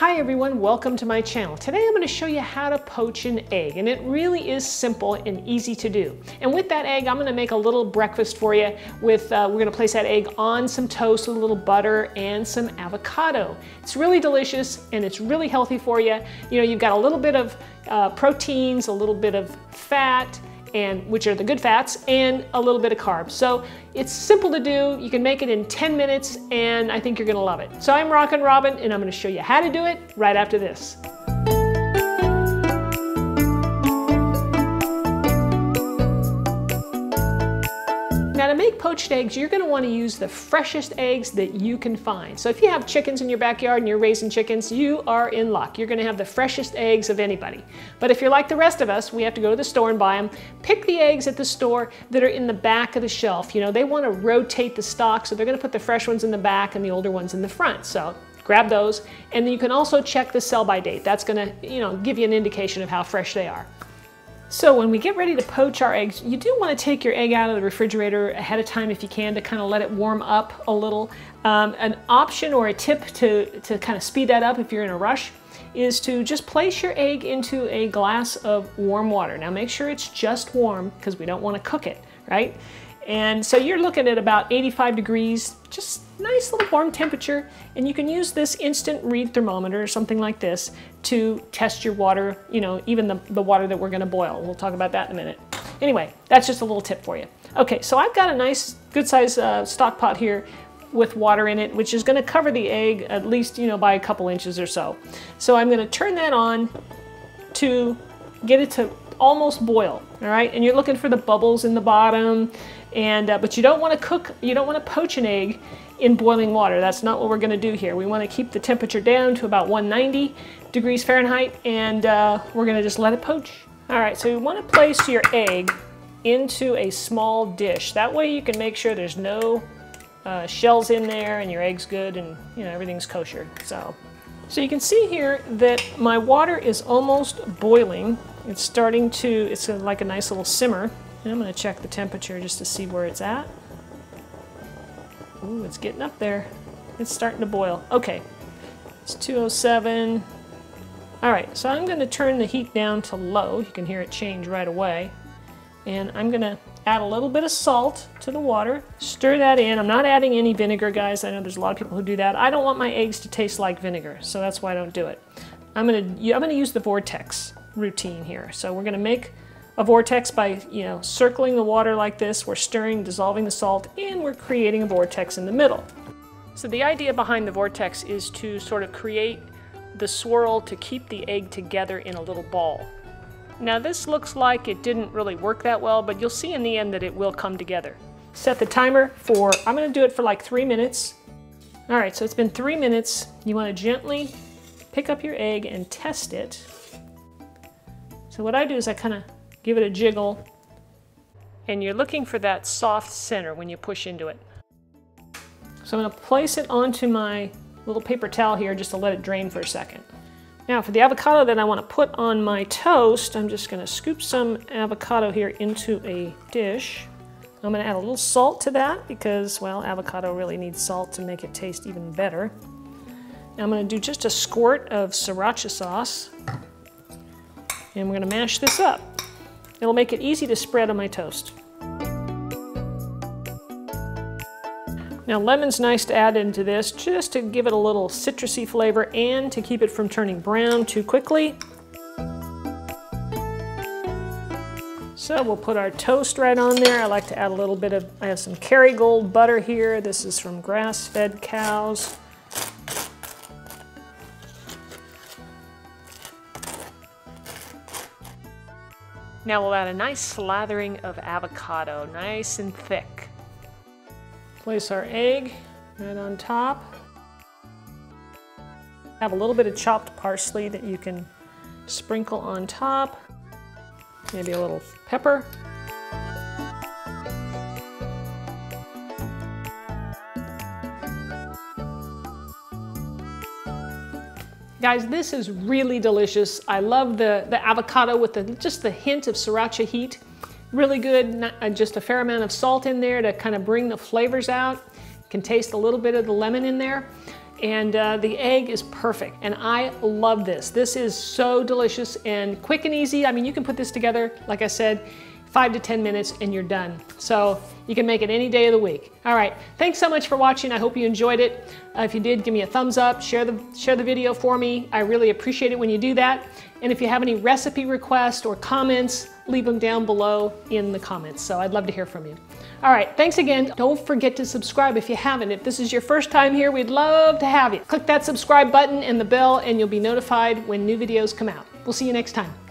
Hi everyone, welcome to my channel. Today I'm going to show you how to poach an egg, and it really is simple and easy to do. And with that egg, I'm going to make a little breakfast for you with, we're going to place that egg on some toast with a little butter and some avocado. It's really delicious and it's really healthy for you. You know, you've got a little bit of proteins, a little bit of fat, and which are the good fats, and a little bit of carbs. So it's simple to do. You can make it in 10 minutes, and I think you're gonna love it. So I'm Rockin' Robin, and I'm gonna show you how to do it right after this. Now to make poached eggs, you're gonna wanna use the freshest eggs that you can find. So if you have chickens in your backyard and you're raising chickens, you are in luck. You're gonna have the freshest eggs of anybody. But if you're like the rest of us, we have to go to the store and buy them. Pick the eggs at the store that are in the back of the shelf. You know, they wanna rotate the stock, so they're gonna put the fresh ones in the back and the older ones in the front. So grab those, and then you can also check the sell-by date. That's gonna, give you an indication of how fresh they are. So when we get ready to poach our eggs, you do want to take your egg out of the refrigerator ahead of time if you can, to kind of let it warm up a little. An option or a tip to kind of speed that up if you're in a rush is to just place your egg into a glass of warm water. Now make sure it's just warm, because we don't want to cook it, right? And so you're looking at about 85 degrees, just nice little warm temperature, and you can use this instant read thermometer or something like this to test your water, even the water that we're gonna boil. We'll talk about that in a minute. Anyway, that's just a little tip for you. Okay, so I've got a nice, good size stock pot here with water in it, which is gonna cover the egg at least, by a couple inches or so. So I'm gonna turn that on to get it to almost boil, all right? And you're looking for the bubbles in the bottom, and but you don't want to poach an egg in boiling water. That's not what we're going to do here. We want to keep the temperature down to about 190 degrees Fahrenheit, and we're going to just let it poach. All right, so you want to place your egg into a small dish. That way you can make sure there's no shells in there, and your egg's good, and everything's kosher. So you can see here that my water is almost boiling. It's starting to, it's like a nice little simmer. And I'm going to check the temperature just to see where it's at. Ooh, it's getting up there. It's starting to boil. Okay, it's 207. All right, so I'm going to turn the heat down to low. You can hear it change right away. And I'm going to add a little bit of salt to the water. Stir that in. I'm not adding any vinegar, guys. I know there's a lot of people who do that. I don't want my eggs to taste like vinegar, so that's why I don't do it. I'm going to use the vortex routine here. So we're going to make a vortex by, circling the water like this. We're stirring, dissolving the salt, and we're creating a vortex in the middle. So the idea behind the vortex is to sort of create the swirl to keep the egg together in a little ball. Now this looks like it didn't really work that well, but you'll see in the end that it will come together. Set the timer for, I'm going to do it for like 3 minutes. All right, so it's been 3 minutes. You want to gently pick up your egg and test it. So what I do is I kind of give it a jiggle, and you're looking for that soft center when you push into it. So I'm going to place it onto my little paper towel here just to let it drain for a second. Now for the avocado that I want to put on my toast, I'm just going to scoop some avocado here into a dish. I'm going to add a little salt to that because, well, avocado really needs salt to make it taste even better. Now I'm going to do just a squirt of Sriracha sauce, and we're going to mash this up. It'll make it easy to spread on my toast. Now lemon's nice to add into this just to give it a little citrusy flavor and to keep it from turning brown too quickly. So we'll put our toast right on there. I like to add a little bit of, I have some Kerry Gold butter here. This is from grass-fed cows. Now we'll add a nice slathering of avocado, nice and thick. Place our egg right on top. Have a little bit of chopped parsley that you can sprinkle on top. Maybe a little pepper. Guys, this is really delicious. I love the avocado with just the hint of Sriracha heat. Really good, just a fair amount of salt in there to kind of bring the flavors out. You can taste a little bit of the lemon in there. and the egg is perfect. And I love this. This is so delicious and quick and easy. I mean, you can put this together, like I said, 5 to 10 minutes and you're done. So you can make it any day of the week. All right, thanks so much for watching. I hope you enjoyed it. If you did, give me a thumbs up, share the video for me. I really appreciate it when you do that. And if you have any recipe requests or comments, leave them down below in the comments. So I'd love to hear from you. All right, thanks again. Don't forget to subscribe if you haven't. If this is your first time here, we'd love to have you. Click that subscribe button and the bell and you'll be notified when new videos come out. We'll see you next time.